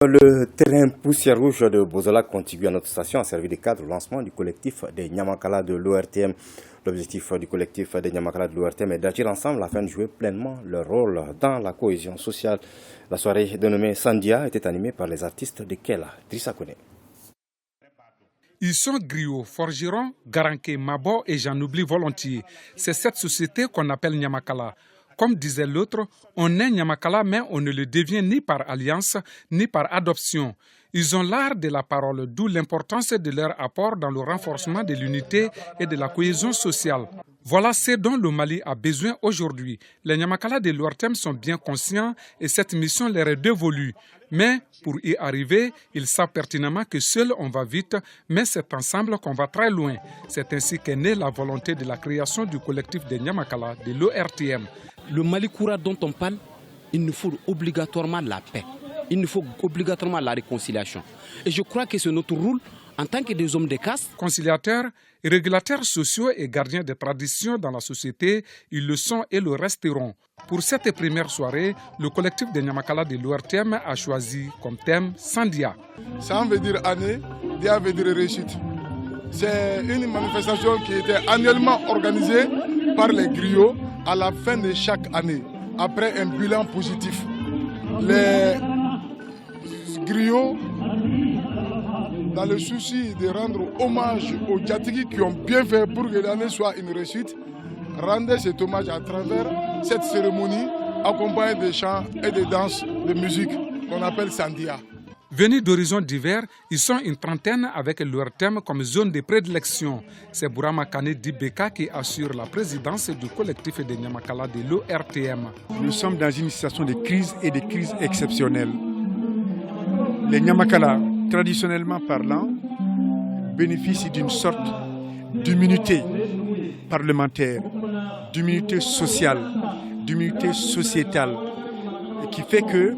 Le terrain poussière rouge de Bozola contribue à notre station à servir de cadre au lancement du collectif des Nyamakala de l'ORTM. L'objectif du collectif des Nyamakala de l'ORTM est d'agir ensemble afin de jouer pleinement leur rôle dans la cohésion sociale. La soirée dénommée Sandia était animée par les artistes de Kela. Drissa Kone. Ils sont griots, forgerons, Garanké, Mabo et j'en oublie volontiers. C'est cette société qu'on appelle Nyamakala. Comme disait l'autre, on est Nyamakala, mais on ne le devient ni par alliance, ni par adoption. Ils ont l'art de la parole, d'où l'importance de leur apport dans le renforcement de l'unité et de la cohésion sociale. Voilà ce dont le Mali a besoin aujourd'hui. Les Nyamakala de l'ORTM sont bien conscients et cette mission leur est dévolue. Mais pour y arriver, ils savent pertinemment que seul on va vite, mais c'est ensemble qu'on va très loin. C'est ainsi qu'est née la volonté de la création du collectif des Nyamakala de l'ORTM. Le Mali Koura dont on parle, il nous faut obligatoirement la paix. Il nous faut obligatoirement la réconciliation. Et je crois que c'est notre rôle en tant que des hommes de caste. Conciliateurs, régulateurs sociaux et gardiens des traditions dans la société, ils le sont et le resteront. Pour cette première soirée, le collectif des Nyamakala de l'ORTM a choisi comme thème Sandia. Ça veut dire année, Dia veut dire réussite. C'est une manifestation qui était annuellement organisée par les griots à la fin de chaque année, après un bilan positif. Les griots, dans le souci de rendre hommage aux Djatigi qui ont bien fait pour que l'année soit une réussite, rendaient cet hommage à travers cette cérémonie accompagnée de chants et de danses, de musique qu'on appelle Sandia. Venus d'horizons divers, ils sont une trentaine avec l'ORTM comme zone de prédilection. C'est Bourama Kane Dibeka qui assure la présidence du collectif des Nyamakala de l'ORTM. Nous sommes dans une situation de crise et de crise exceptionnelle. Les Nyamakala, traditionnellement parlant, bénéficient d'une sorte d'immunité parlementaire, d'immunité sociale, d'immunité sociétale, qui fait que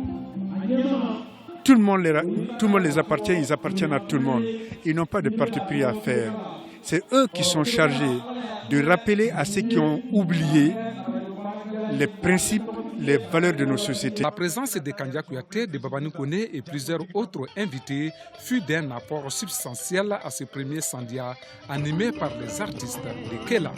tout le monde les appartient, ils appartiennent à tout le monde. Ils n'ont pas de parti pris à faire. C'est eux qui sont chargés de rappeler à ceux qui ont oublié les principes, les valeurs de nos sociétés. La présence de Kandia Kouyaté, de Babani Kone et plusieurs autres invités fut d'un apport substantiel à ce premier Sandia animé par les artistes de Kela.